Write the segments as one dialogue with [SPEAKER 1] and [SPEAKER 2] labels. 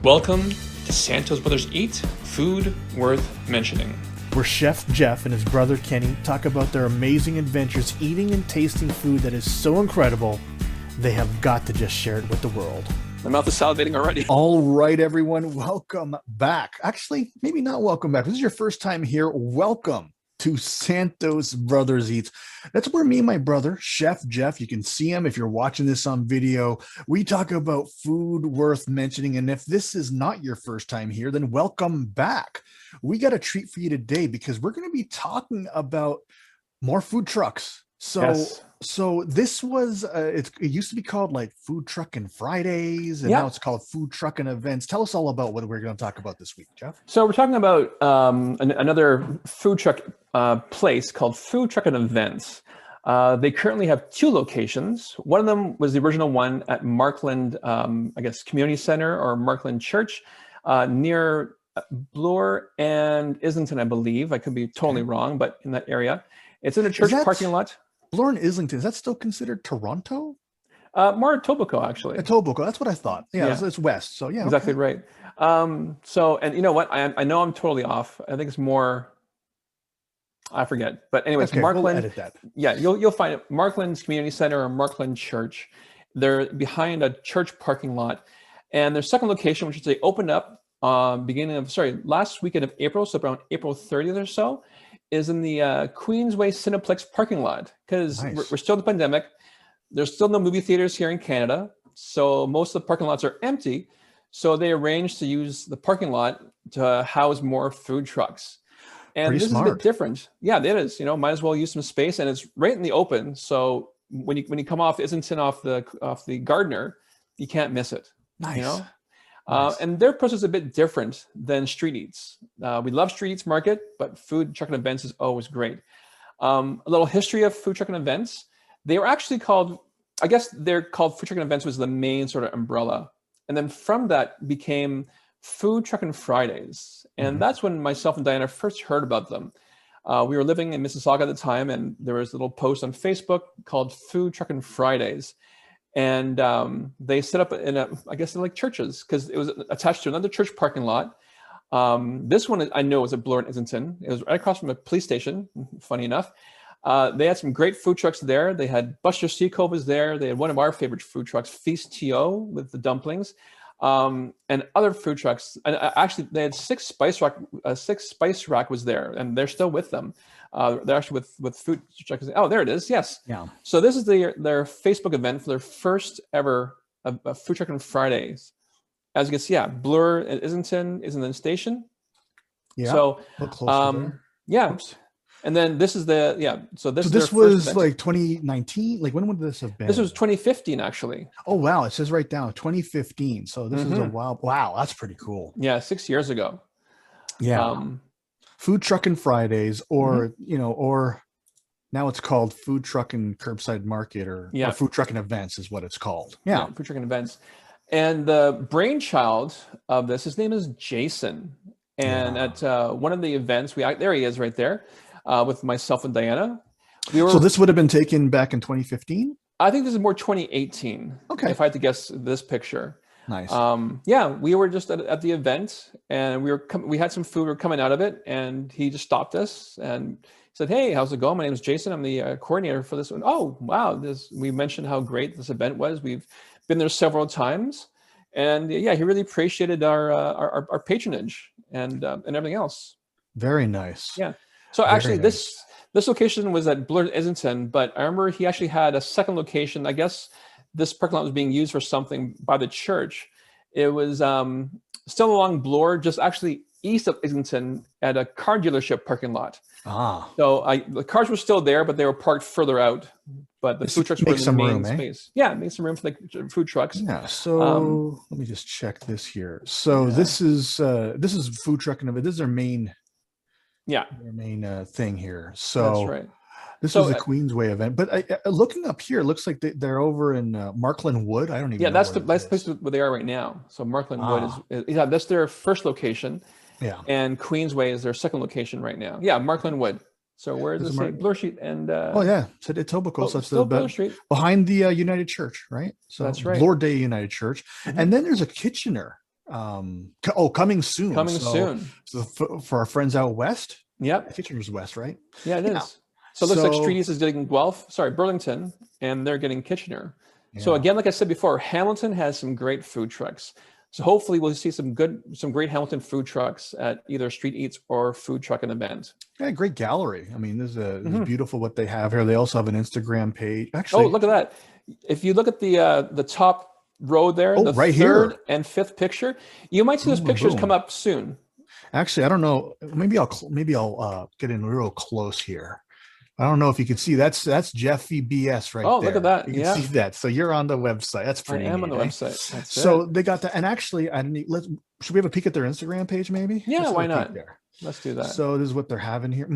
[SPEAKER 1] Welcome to Santos Brothers Eat, Food Worth Mentioning.
[SPEAKER 2] Where Chef Jeff and his brother Kenny talk about their amazing adventures eating and tasting food that is so incredible, they have got to just share it with the world.
[SPEAKER 1] My mouth is salivating already.
[SPEAKER 2] All right, everyone, welcome back. Actually, maybe not welcome back. This is your first time here. Welcome to Santos Brothers Eats. That's where me and my brother, Chef Jeff, you can see him if you're watching this on video. We talk about food worth mentioning. And if this is not your first time here, then welcome back. We got a treat for you today because we're going to be talking about more food trucks. So this was, it used to be called like Food Trucking Fridays, and now it's called Food Trucking Events. Tell us all about what we're going to talk about this week, Jeff.
[SPEAKER 1] So we're talking about another food truck place called Food Trucking Events. They currently have two locations. One of them was the original one at Markland, I guess, Community Center or Markland Church near Bloor and Islington, I believe. I could be totally wrong, but in that area. It's in a church parking lot.
[SPEAKER 2] Bloor and Islington, is that still considered Toronto?
[SPEAKER 1] More Etobicoke, actually.
[SPEAKER 2] Etobicoke, that's what I thought. Yeah. It's west, so yeah.
[SPEAKER 1] Exactly right. So, and you know what? I know I'm totally off. I think it's more, I forget. But anyways, Markland. We'll edit that. Yeah, you'll find it. Markland's Community Center or Markland Church. They're behind a church parking lot. And their second location, which is they opened up last weekend of April, so around April 30th or so, is in the Queensway Cineplex parking lot, because we're still in the pandemic. There's still no movie theaters here in Canada, so most of the parking lots are empty. So they arranged to use the parking lot to house more food trucks. And
[SPEAKER 2] pretty
[SPEAKER 1] this
[SPEAKER 2] smart.
[SPEAKER 1] is a bit different. Yeah, it is. You know, might as well use some space, and it's right in the open. So when you come off Islington off the Gardner, you can't miss it.
[SPEAKER 2] Nice.
[SPEAKER 1] You know? And their process is a bit different than Street Eats. We love Street Eats Market, but Food Trucking Events is always great. A little history of Food Trucking Events. They were actually called, I guess they're called Food Trucking Events was the main sort of umbrella. And then from that became Food Trucking Fridays. And that's when myself and Diana first heard about them. We were living in Mississauga at the time, and there was a little post on Facebook called Food Trucking Fridays. And they set up in I guess like churches, because it was attached to another church parking lot. This one I know was at Bloor and Islington. It was right across from a police station, funny enough. They had some great food trucks there. They had Buster Seacove was there. They had one of our favorite food trucks, Feast T.O. with the dumplings, and other food trucks. And actually, they had Six Spice Rack was there, and they're still with them. They're actually with food trucks. Oh, there it is. Yes. Yeah. So this is their Facebook event for their first ever Food Trucking Fridays. As you can see, Bloor and Islington Station. Yeah. So, Oops. And then this is So this
[SPEAKER 2] was like 2019. Like when would this have been?
[SPEAKER 1] This was 2015, actually.
[SPEAKER 2] Oh wow! It says right down 2015. So this is a while. Wow, that's pretty cool.
[SPEAKER 1] Yeah, 6 years ago.
[SPEAKER 2] Yeah. Food Trucking Fridays, or or now it's called Food Trucking Curbside Market, or Food Trucking Events is what it's called. Yeah,
[SPEAKER 1] Food Trucking Events. And the brainchild of this, his name is Jason. And at one of the events, there he is right there, with myself and Diana.
[SPEAKER 2] So this would have been taken back in 2015?
[SPEAKER 1] I think this is more 2018. Okay. If I had to guess this picture.
[SPEAKER 2] Nice.
[SPEAKER 1] We were just at the event, and we had some food. We were coming out of it, and he just stopped us and said, "Hey, how's it going? My name is Jason. I'm the coordinator for this one." Oh, wow! We mentioned how great this event was. We've been there several times, and he really appreciated our patronage and everything else.
[SPEAKER 2] Very nice.
[SPEAKER 1] Yeah. So actually, this location was at Bloor and Islington, but I remember he actually had a second location. I guess this parking lot was being used for something by the church. It was still along Bloor, just actually east of Islington at a car dealership parking lot. So the cars were still there, but they were parked further out. But the food trucks were in the main space. Yeah, make some room for the food trucks.
[SPEAKER 2] Yeah. So let me just check this here. So this is Food Trucking Event. This is their main. Yeah. Their main thing here. So
[SPEAKER 1] that's right.
[SPEAKER 2] This is a Queensway event, but looking up here, it looks like they're over in Markland Wood. I don't even know.
[SPEAKER 1] That's the place where they are right now. So Markland Wood is that's their first location. Yeah. And Queensway is their second location right now. Yeah, Markland Wood. So where is this? Bloor Street and
[SPEAKER 2] it's at Etobicoke. So it's Bloor Street behind the United Church, right? So
[SPEAKER 1] that's right.
[SPEAKER 2] Bloor Day United Church, and then there's a Kitchener Coming soon.
[SPEAKER 1] Coming soon.
[SPEAKER 2] So for our friends out west,
[SPEAKER 1] Yep.
[SPEAKER 2] Kitchener's west, right?
[SPEAKER 1] Yeah, it
[SPEAKER 2] Yeah.
[SPEAKER 1] is. So it looks like Street East is getting Burlington, and they're getting Kitchener. So
[SPEAKER 2] Yeah.
[SPEAKER 1] again, like I said before, Hamilton has some great food trucks. So hopefully we'll see some great Hamilton food trucks at either Street Eats or Food Truck and Event.
[SPEAKER 2] Yeah, great gallery. I mean, this is
[SPEAKER 1] Mhm.
[SPEAKER 2] beautiful what they have here. They also have an Instagram page.
[SPEAKER 1] Oh,
[SPEAKER 2] Actually,
[SPEAKER 1] look at that. If you look at the top row there, the
[SPEAKER 2] right
[SPEAKER 1] third
[SPEAKER 2] here.
[SPEAKER 1] and fifth picture, you might see those
[SPEAKER 2] Boom,
[SPEAKER 1] pictures
[SPEAKER 2] boom.
[SPEAKER 1] come up soon.
[SPEAKER 2] Actually, I don't know. Maybe I'll get in real close here. I don't know if you can see that's Jeffy BS right
[SPEAKER 1] Oh,
[SPEAKER 2] there.
[SPEAKER 1] look at that.
[SPEAKER 2] You can
[SPEAKER 1] Yeah.
[SPEAKER 2] see that. So you're on the website. That's
[SPEAKER 1] I
[SPEAKER 2] pretty
[SPEAKER 1] am on
[SPEAKER 2] neat,
[SPEAKER 1] the
[SPEAKER 2] eh?
[SPEAKER 1] website. That's
[SPEAKER 2] So
[SPEAKER 1] it.
[SPEAKER 2] they got that. And actually, should we have a peek at their Instagram page maybe?
[SPEAKER 1] Yeah,
[SPEAKER 2] Let's have
[SPEAKER 1] why
[SPEAKER 2] a peek
[SPEAKER 1] not?
[SPEAKER 2] there.
[SPEAKER 1] Let's do that.
[SPEAKER 2] So this is what they're having here.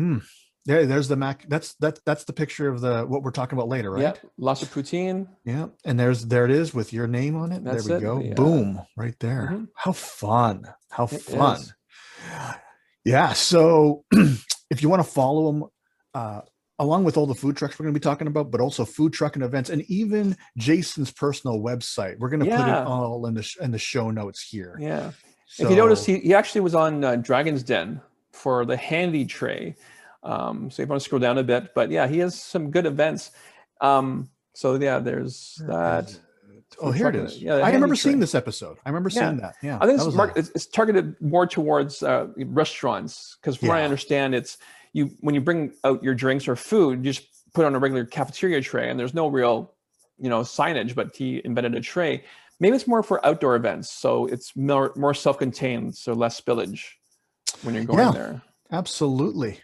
[SPEAKER 2] Yeah, there's the Mac. That's the picture of what we're talking about later, right?
[SPEAKER 1] Yeah, Lobster Poutine.
[SPEAKER 2] Yeah. And there it is with your name on it.
[SPEAKER 1] That's
[SPEAKER 2] there we
[SPEAKER 1] it.
[SPEAKER 2] go. Boom, right there.
[SPEAKER 1] Mhm.
[SPEAKER 2] How fun. How
[SPEAKER 1] It
[SPEAKER 2] fun.
[SPEAKER 1] is.
[SPEAKER 2] Yeah. So if you want to follow them, along with all the food trucks we're going to be talking about, but also food truck and events, and even Jason's personal website, we're going to put it all in the show notes here.
[SPEAKER 1] Yeah.
[SPEAKER 2] So,
[SPEAKER 1] if you notice, he actually was on Dragon's Den for the handy tray. So you want to scroll down a bit, but yeah, he has some good events. So yeah, there's that.
[SPEAKER 2] Oh, here it is.
[SPEAKER 1] Yeah,
[SPEAKER 2] I remember seeing this episode. I remember seeing that. Yeah,
[SPEAKER 1] I think it's targeted more towards restaurants, because from what I understand, it's when you bring out your drinks or food, you just put it on a regular cafeteria tray, and there's no real, signage. But he invented a tray. Maybe it's more for outdoor events, so it's more self-contained, so less spillage when you're going there.
[SPEAKER 2] Absolutely.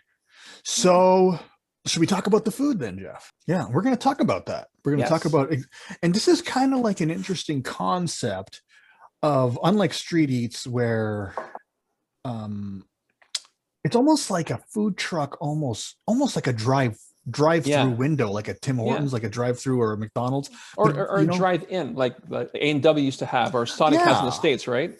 [SPEAKER 2] So should we talk about the food then, Jeff? Yeah, we're going to talk about that. We're going to talk about, and this is kind of like an interesting concept of, unlike Street Eats, where it's almost like a food truck, almost like a drive-through window, like a Tim Hortons, like a drive-through or a McDonald's,
[SPEAKER 1] or a drive-in, like A&W used to have, or Sonic has in the States, right?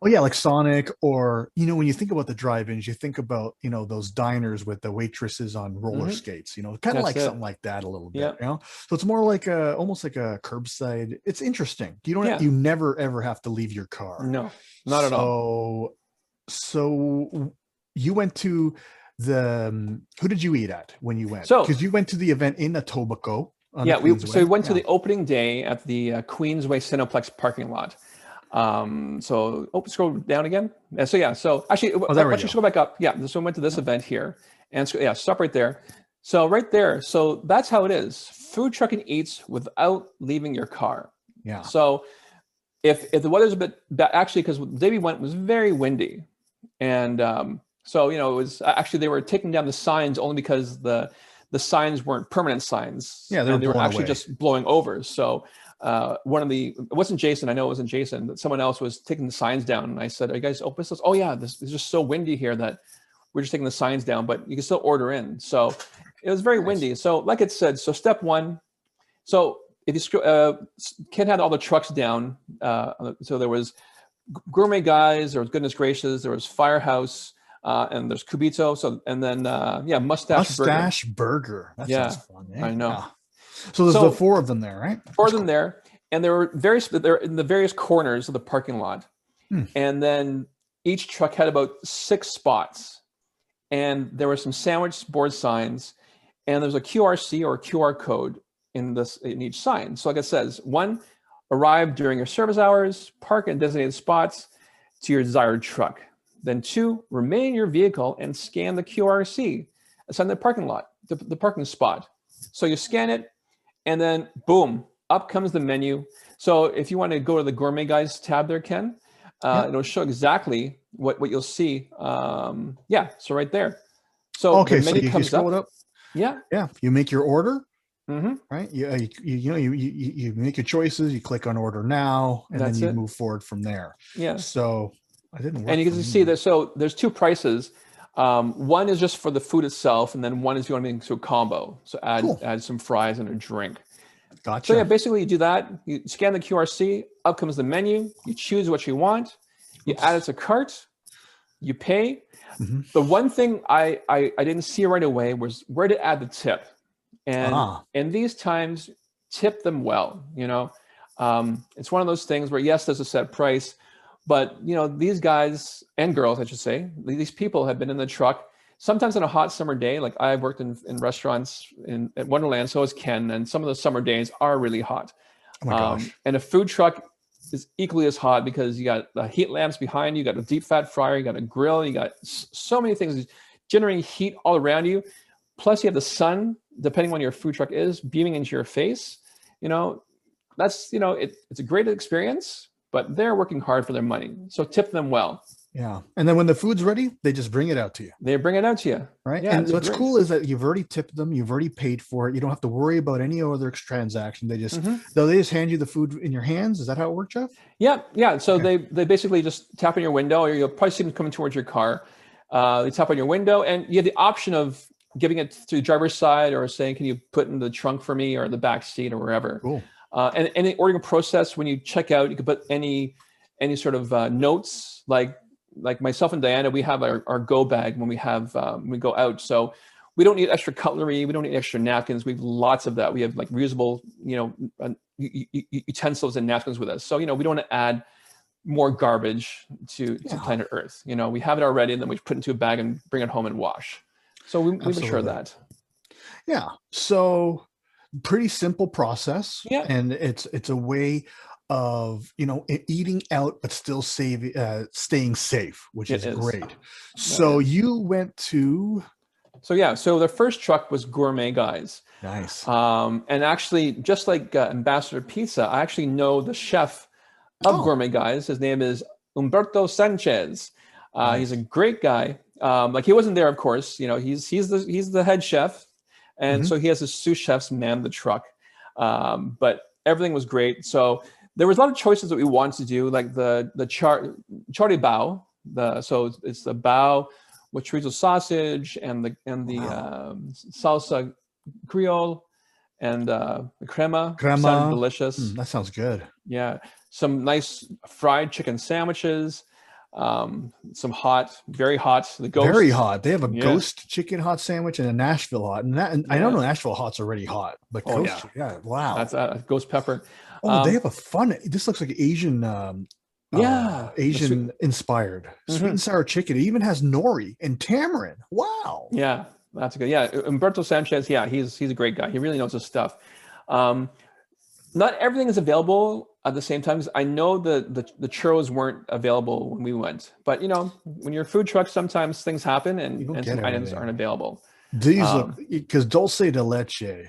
[SPEAKER 2] Oh yeah, like Sonic, or when you think about the drive-ins, you think about those diners with the waitresses on roller skates, kind of like something like that a little bit, So it's more like almost like a curbside. It's interesting. You never ever have to leave your car.
[SPEAKER 1] No, not at all.
[SPEAKER 2] So you went to who did you eat at when you went? Because you went to the event in Etobicoke.
[SPEAKER 1] We went to the opening day at the Queensway Cineplex parking lot. Scroll down again. So actually, why don't you scroll back up? Yeah, so we went to this event here, and stop right there. So right there, so that's how it is. Food truck and eats without leaving your car.
[SPEAKER 2] Yeah.
[SPEAKER 1] So if the weather's a bit bad, actually, because the day we went was very windy, and it was actually, they were taking down the signs only because the signs weren't permanent signs.
[SPEAKER 2] Yeah, they were
[SPEAKER 1] actually just blowing over. So. It wasn't Jason. I know it wasn't Jason, but someone else was taking the signs down. And I said, "Are you guys open?" Oh yeah, this is just so windy here that we're just taking the signs down, but you can still order in. So it was very windy. So like it said, so step one. So if you Ken had all the trucks down. So there was Gourmet Guyz, there was Goodness Gracious, there was Firehouse, and there's Kubito. So, and then Mustache
[SPEAKER 2] Burger. That sounds fun. Eh?
[SPEAKER 1] I know.
[SPEAKER 2] Yeah. So there's the four of them there, right?
[SPEAKER 1] Four of them there, and they're in the various corners of the parking lot, and then each truck had about 6 spots, and there were some sandwich board signs, and there's a QRC or QR code in each sign. So like it says, 1, arrive during your service hours, park in designated spots to your desired truck. Then 2, remain in your vehicle and scan the QRC assigned the parking lot, the parking spot. So you scan it. And then, boom, up comes the menu. So if you want to go to the Gourmet Guyz tab there, Ken, it'll show exactly what you'll see. So right there. So the menu comes up. Yeah.
[SPEAKER 2] You make your order, right? You make your choices. You click on order now, and then you move forward from there.
[SPEAKER 1] Yeah.
[SPEAKER 2] So I didn't.
[SPEAKER 1] And you can see that. So there's 2 prices. One is just for the food itself, and then one is you want to make into a combo. So add some fries and a drink.
[SPEAKER 2] Gotcha.
[SPEAKER 1] So yeah, basically you do that. You scan the QRC, up comes the menu. You choose what you want. You add it to cart. You pay. The one thing I didn't see right away was where to add the tip. And these times, tip them well. It's one of those things where yes, there's a set price, But these guys and girls, I should say, these people have been in the truck. Sometimes on a hot summer day, like I've worked in restaurants at Wonderland, so has Ken, and some of the summer days are really hot.
[SPEAKER 2] Oh my gosh.
[SPEAKER 1] And a food truck is equally as hot because you got the heat lamps behind you, you got a deep fat fryer, you got a grill, you got so many things generating heat all around you. Plus you have the sun, depending on your food truck is, beaming into your face. That's, it's a great experience, but they're working hard for their money. So tip them well.
[SPEAKER 2] Yeah. And then when the food's ready, they just bring it out to you.
[SPEAKER 1] They bring it out to you.
[SPEAKER 2] Right.
[SPEAKER 1] Yeah,
[SPEAKER 2] and what's cool is that you've already tipped them. You've already paid for it. You don't have to worry about any other transaction. They just, they just hand you the food in your hands. Is that how it works, Jeff?
[SPEAKER 1] Yeah. Yeah. So they basically just tap on your window, or you'll probably see them coming towards your car. They tap on your window, and you have the option of giving it to the driver's side or saying, can you put in the trunk for me or the back seat or wherever.
[SPEAKER 2] Cool.
[SPEAKER 1] And in the ordering process, when you check out, you can put any sort of notes, like myself and Diana, we have our go bag when we go out. So we don't need extra cutlery. We don't need extra napkins. We have lots of that. We have like reusable, utensils and napkins with us. So, we don't want to add more garbage to planet Earth. We have it already, and then we put it into a bag and bring it home and wash. So we ensure that. Yeah.
[SPEAKER 2] So pretty simple process.
[SPEAKER 1] Yeah.
[SPEAKER 2] And it's a way of eating out but still staying safe, which is great. So you went to
[SPEAKER 1] so the first truck was Gourmet Guyz.
[SPEAKER 2] Nice.
[SPEAKER 1] And actually, just like Ambassador Pizza, I actually know the chef of Gourmet Guyz. His name is Humberto Sanchez. Nice. He's a great guy. He wasn't there, of course. He's the head chef, and so he has his sous chefs man the truck. But everything was great. So there was a lot of choices that we wanted to do, like the chori bao. So it's the bao with chorizo sausage and the salsa creole and the crema. Sounded delicious.
[SPEAKER 2] That sounds good.
[SPEAKER 1] Yeah, some nice fried chicken sandwiches. Some hot, very hot. The ghost.
[SPEAKER 2] Very hot. They have a ghost chicken hot sandwich and a Nashville hot, and I don't know, Nashville hot's already hot, but ghost, wow,
[SPEAKER 1] that's ghost pepper.
[SPEAKER 2] They have a fun. This looks like Asian. Asian inspired sweet and sour chicken. It even has nori and tamarind. Wow.
[SPEAKER 1] Yeah, that's good. Yeah, Humberto Sanchez. Yeah, he's a great guy. He really knows his stuff. Not everything is available at the same time. I know the churros weren't available when we went, but when you're a food truck, sometimes things happen and some items aren't available.
[SPEAKER 2] These look, because dulce de leche,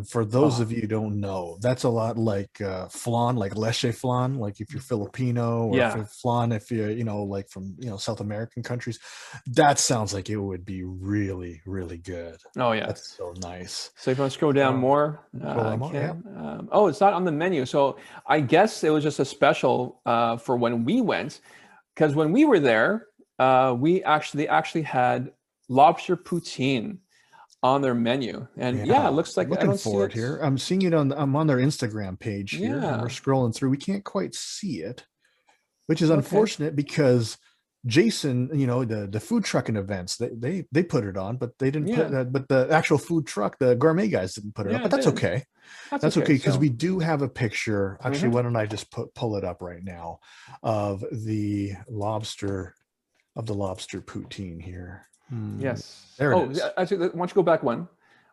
[SPEAKER 2] for those of you who don't know, that's a lot like flan, like leche flan, like if you're Filipino, or if you're flan, if you're like from South American countries. That sounds like it would be really, really good.
[SPEAKER 1] Oh yeah,
[SPEAKER 2] that's so nice.
[SPEAKER 1] So if you want to scroll down more, it's not on the menu. So I guess it was just a special for when we went, because when we were there, they actually had lobster poutine on their menu, and it looks like
[SPEAKER 2] looking forward here. I'm seeing it I'm on their Instagram page here, and we're scrolling through. We can't quite see it, which is unfortunate because Jason, the food trucking events, they put it on, but they didn't put that. But the actual food truck, the Gourmet Guyz didn't put it up. But that's okay. That's okay because we do have a picture. Actually, why don't I just pull it up right now of the lobster poutine here.
[SPEAKER 1] Yes.
[SPEAKER 2] There it is.
[SPEAKER 1] Actually, why don't you go back one?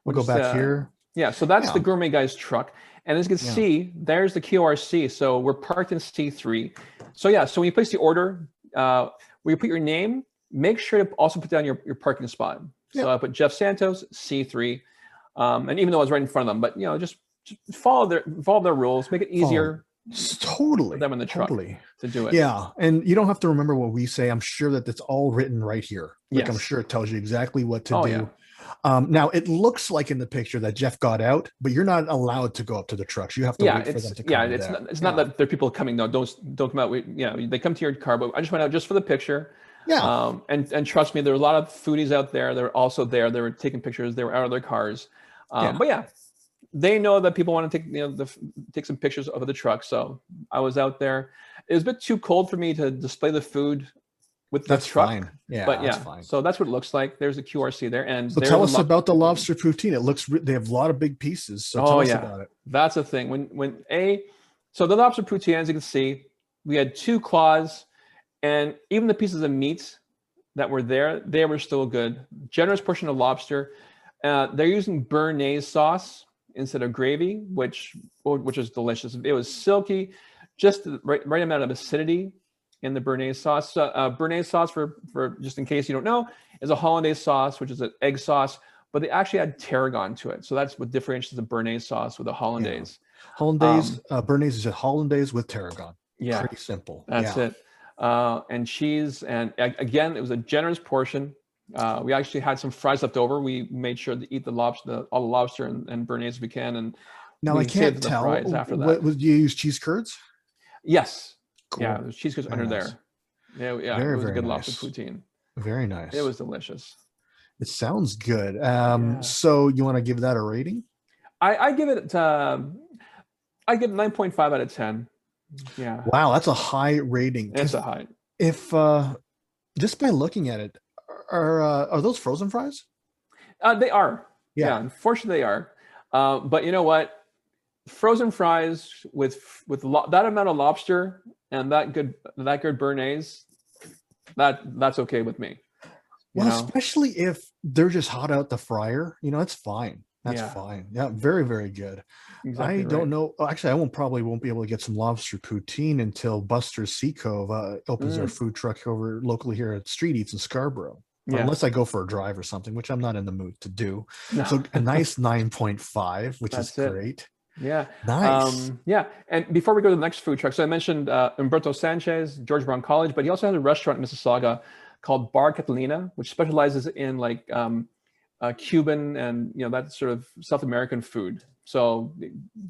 [SPEAKER 2] We'll go back here.
[SPEAKER 1] Yeah, so that's the Gourmet Guyz truck. And as you can see, there's the QRC. So we're parked in C3. So when you place the order, where you put your name, make sure to also put down your parking spot. So I put Jeff Santos, C3. And even though I was right in front of them, but just follow their rules, make it easier.
[SPEAKER 2] Totally.
[SPEAKER 1] For them in the truck to do it.
[SPEAKER 2] Yeah. And you don't have to remember what we say. I'm sure that it's all written right here. I'm sure it tells you exactly what to do. Yeah. Now it looks like in the picture that Jeff got out, but you're not allowed to go up to the trucks. You have to wait for them to come.
[SPEAKER 1] It's not that there are people coming. No, don't come out. They come to your car, but I just went out just for the picture. Yeah. And trust me, there are a lot of foodies out there. They're also there. They were taking pictures. They were out of their cars. But they know that people want to take some pictures of the truck. So I was out there. It was a bit too cold for me to display the food with the truck. Fine. Yeah, but that's fine. So that's what it looks like. There's a QRC there. And
[SPEAKER 2] so tell us about the lobster poutine. It looks they have a lot of big pieces. So tell us about it.
[SPEAKER 1] That's the thing. So the lobster poutine, as you can see, we had 2 claws. And even the pieces of meat that were there, they were still good. Generous portion of lobster. They're using béarnaise sauce instead of gravy, which is delicious. It was silky, just the right amount of acidity in the béarnaise sauce. Béarnaise sauce, for just in case you don't know, is a hollandaise sauce, which is an egg sauce, but they actually add tarragon to it. So that's what differentiates the béarnaise sauce with the hollandaise.
[SPEAKER 2] Hollandaise, béarnaise is a hollandaise with tarragon.
[SPEAKER 1] Yeah,
[SPEAKER 2] Pretty simple.
[SPEAKER 1] that's it. And cheese, and again, it was a generous portion. We actually had some fries left over. We made sure to eat the lobster, all the lobster and béarnaise if we can. And
[SPEAKER 2] now I can't tell. The fries after that. Would you use cheese curds?
[SPEAKER 1] Yes.
[SPEAKER 2] Cool.
[SPEAKER 1] Yeah, there's cheese curds under there. Yeah, it was a good lobster poutine.
[SPEAKER 2] Very nice.
[SPEAKER 1] It was delicious.
[SPEAKER 2] It sounds good. So you want to give that a rating?
[SPEAKER 1] I give it 9.5 out of 10. Yeah.
[SPEAKER 2] Wow, that's a high rating.
[SPEAKER 1] It's a high.
[SPEAKER 2] If just by looking at it, are those frozen fries?
[SPEAKER 1] They are. Yeah, unfortunately they are. But you know what? Frozen fries with that amount of lobster and that good béarnaise, that's okay with me.
[SPEAKER 2] Well, especially if they're just hot out the fryer, it's fine. That's fine. Yeah, very, very good. Exactly. I don't know. Actually, probably won't be able to get some lobster poutine until Buster's Sea Cove opens their food truck over locally here at Street Eats in Scarborough. Yeah. Unless I go for a drive or something, which I'm not in the mood to do. No. So a nice 9.5, which is great.
[SPEAKER 1] Yeah.
[SPEAKER 2] Nice.
[SPEAKER 1] And before we go to the next food truck, so I mentioned Humberto Sanchez, George Brown College, but he also has a restaurant in Mississauga called Bar Catalina, which specializes in like Cuban and that sort of South American food. So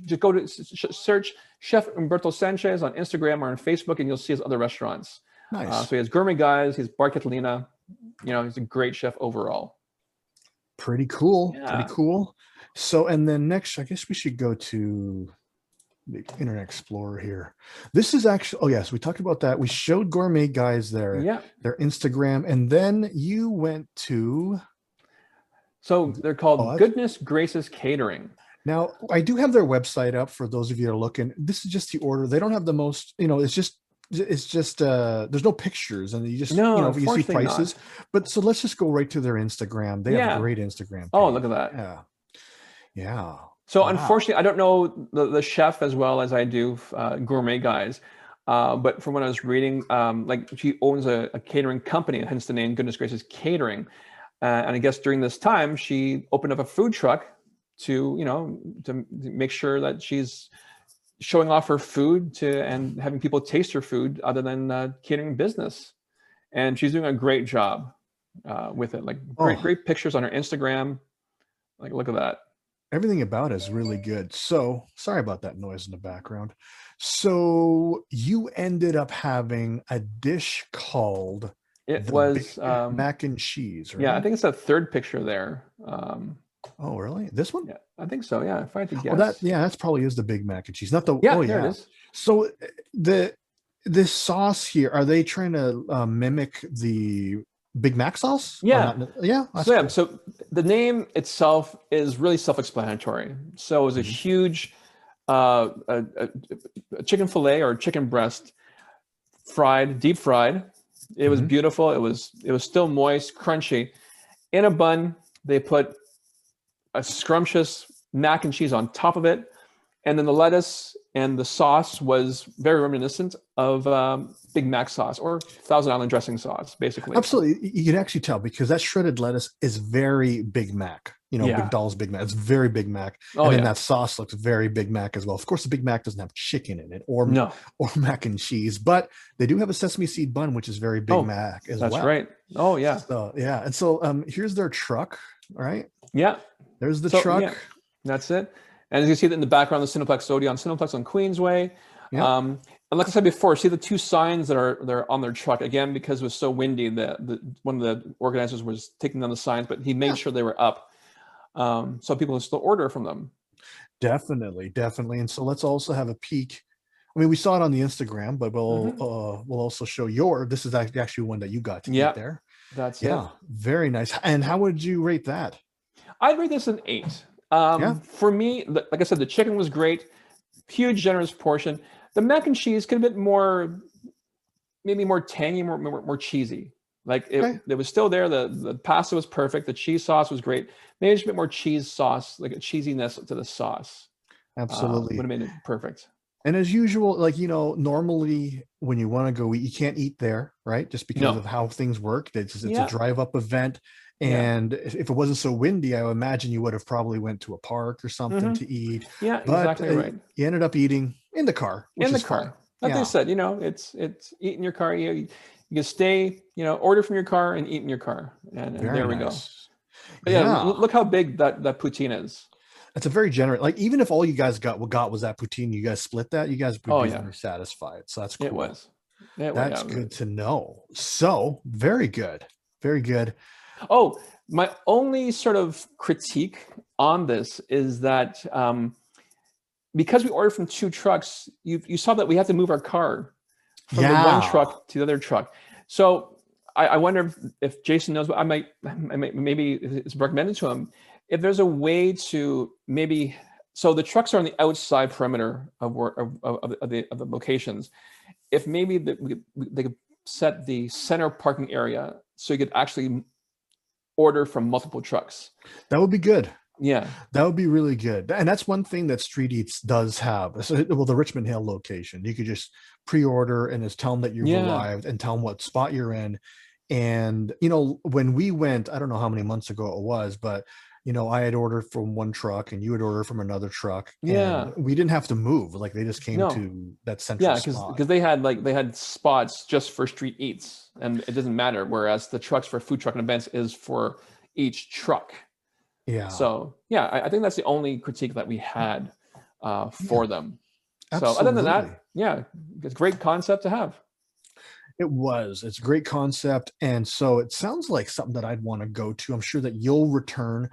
[SPEAKER 1] just go to search Chef Humberto Sanchez on Instagram or on Facebook, and you'll see his other restaurants.
[SPEAKER 2] Nice.
[SPEAKER 1] So he has Gourmet Guyz, he has Bar Catalina. He's a great chef overall.
[SPEAKER 2] Pretty cool. Yeah. Pretty cool. So, and then next, I guess we should go to the Internet Explorer here. This is actually, oh yes, we talked about that. We showed Gourmet Guyz their Instagram, and then you went to.
[SPEAKER 1] So they're called Goodness Graces Catering.
[SPEAKER 2] Now, I do have their website up for those of you that are looking. This is just the order. They don't have the most, it's just there's no pictures, and you just you see prices. But so let's just go right to their Instagram. They have a great Instagram page.
[SPEAKER 1] Oh, look at that.
[SPEAKER 2] Yeah.
[SPEAKER 1] So unfortunately, I don't know the chef as well as I do Gourmet Guyz. But from what I was reading, like she owns a catering company, hence the name Goodness Graces Catering. And I guess during this time, she opened up a food truck to make sure that she's showing off her food and having people taste her food other than catering business. And she's doing a great job with it. Like great pictures on her Instagram. Like, look at that.
[SPEAKER 2] Everything about it is really good. So sorry about that noise in the background. So you ended up having a dish called mac and cheese, right?
[SPEAKER 1] Yeah, I think it's the third picture there.
[SPEAKER 2] Oh, really? This one?
[SPEAKER 1] Yeah, I think so. Yeah, if I had to guess.
[SPEAKER 2] That's probably is the big mac and cheese, not the.
[SPEAKER 1] Yeah, there it is.
[SPEAKER 2] So this sauce here, are they trying to mimic the Big Mac sauce?
[SPEAKER 1] Yeah.
[SPEAKER 2] Cool.
[SPEAKER 1] So the name itself is really self-explanatory. So it was a huge a chicken fillet or chicken breast, deep fried. It was beautiful. It was still moist, crunchy. In a bun, they put a scrumptious mac and cheese on top of it. And then the lettuce and the sauce was very reminiscent of Big Mac sauce or Thousand Island dressing sauce, basically.
[SPEAKER 2] Absolutely. You can actually tell because that shredded lettuce is very Big Mac. McDonald's Big Mac. It's very Big Mac. And then that sauce looks very Big Mac as well. Of course, the Big Mac doesn't have chicken in it or mac and cheese, but they do have a sesame seed bun, which is very Big Mac as well.
[SPEAKER 1] That's right. Oh, yeah.
[SPEAKER 2] So, yeah. And so here's their truck, right?
[SPEAKER 1] Yeah.
[SPEAKER 2] There's the truck.
[SPEAKER 1] Yeah, that's it. And as you see that in the background, the Cineplex Odeon, Cineplex on Queensway. Yeah. And like I said before, see the two signs that are on their truck again because it was so windy. One of the organizers was taking down the signs, but he made sure they were up, so people can still order from them.
[SPEAKER 2] Definitely. And so let's also have a peek. I mean, we saw it on the Instagram, but we'll also show this is actually one that you got to eat there.
[SPEAKER 1] That's it.
[SPEAKER 2] Very nice. And how would you rate that?
[SPEAKER 1] I'd rate this an 8. For me, like I said, the chicken was great, huge, generous portion. The mac and cheese could have been more, maybe more tangy, more cheesy. Like
[SPEAKER 2] Okay.
[SPEAKER 1] it was still there. The pasta was perfect. The cheese sauce was great. Maybe just a bit more cheese sauce, like a cheesiness to the sauce. Would
[SPEAKER 2] Absolutely.
[SPEAKER 1] have made it perfect.
[SPEAKER 2] And as usual, like, normally when you want to go eat, you can't eat there, right? Just because
[SPEAKER 1] No.
[SPEAKER 2] of how things work. It's a
[SPEAKER 1] Yeah.
[SPEAKER 2] drive up event.
[SPEAKER 1] Yeah.
[SPEAKER 2] And if it wasn't so windy, I would imagine you would have probably went to a park or something
[SPEAKER 1] Hmm.
[SPEAKER 2] to eat.
[SPEAKER 1] Yeah.
[SPEAKER 2] But
[SPEAKER 1] Exactly right.
[SPEAKER 2] you ended up eating in the car, which
[SPEAKER 1] In the
[SPEAKER 2] is fine.
[SPEAKER 1] car. Like they
[SPEAKER 2] Yeah.
[SPEAKER 1] said, it's eat in your car. You can stay, order from your car and eat in your car, and
[SPEAKER 2] Very
[SPEAKER 1] there we go.
[SPEAKER 2] nice.
[SPEAKER 1] But yeah,
[SPEAKER 2] Yeah.
[SPEAKER 1] look how big that poutine is.
[SPEAKER 2] That's a very generous, like, even if all you guys got was that poutine, you guys split that, you guys would
[SPEAKER 1] Oh
[SPEAKER 2] be
[SPEAKER 1] yeah,
[SPEAKER 2] very satisfied. So that's
[SPEAKER 1] it
[SPEAKER 2] cool.
[SPEAKER 1] was. It was.
[SPEAKER 2] That's good to know. So very good. Very good.
[SPEAKER 1] Oh, my only sort of critique on this is that because we ordered from two trucks, you saw that we had to move our car from the one
[SPEAKER 2] Yeah.
[SPEAKER 1] truck to the other truck. So I wonder if Jason knows. I might maybe it's recommended to him if there's a way to maybe. So the trucks are on the outside perimeter of the locations. If maybe they could set the center parking area so you could actually order from multiple trucks.
[SPEAKER 2] That would be good.
[SPEAKER 1] Yeah.
[SPEAKER 2] That would be really good. And that's one thing that Street Eats does have. So, well, the Richmond Hill location, you could just pre-order and just tell them that you've
[SPEAKER 1] Yeah.
[SPEAKER 2] arrived and tell them what spot you're in. And, when we went, I don't know how many months ago it was, but, I had ordered from one truck and you had ordered from another truck, and
[SPEAKER 1] Yeah.
[SPEAKER 2] we didn't have to move. Like, they just came
[SPEAKER 1] No.
[SPEAKER 2] to that central
[SPEAKER 1] Yeah,
[SPEAKER 2] spot.
[SPEAKER 1] because they had spots just for street eats, and it doesn't matter. Whereas the trucks for food truck and events is for each truck.
[SPEAKER 2] Yeah.
[SPEAKER 1] So yeah, I think that's the only critique that we had for them.
[SPEAKER 2] Absolutely.
[SPEAKER 1] So other than that, yeah, it's a great concept to have.
[SPEAKER 2] It's a great concept. And so it sounds like something that I'd want to go to. I'm sure that you'll return.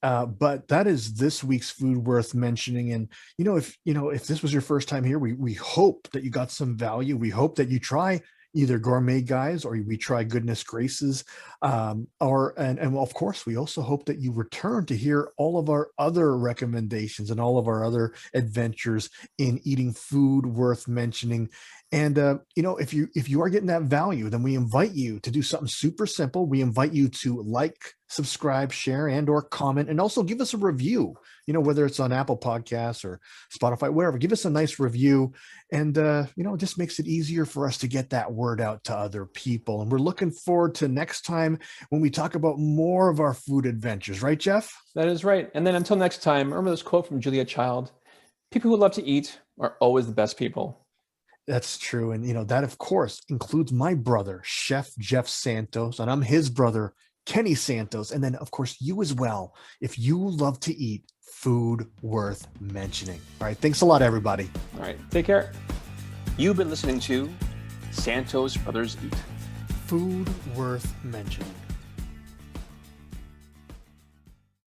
[SPEAKER 2] But that is this week's food worth mentioning. And if this was your first time here, we hope that you got some value. We hope that you try either Gourmet Guyz or we try Goodness Graces, and of course we also hope that you return to hear all of our other recommendations and all of our other adventures in eating food worth mentioning. And if you are getting that value, then we invite you to do something super simple. We invite you to like, subscribe, share, and or comment, and also give us a review, whether it's on Apple Podcasts or Spotify, wherever. Give us a nice review, and it just makes it easier for us to get that word out to other people. And we're looking forward to next time when we talk about more of our food adventures, right, Jeff?
[SPEAKER 1] That is right. And then until next time, remember this quote from Julia Child: people who love to eat are always the best people.
[SPEAKER 2] That's true. And that of course includes my brother, Chef Jeff Santos, and I'm his brother, Kenny Santos. And then of course you as well, if you love to eat food worth mentioning. All right. Thanks a lot, everybody.
[SPEAKER 1] All right. Take care. You've been listening to Santos Brothers Eat.
[SPEAKER 2] Food worth mentioning.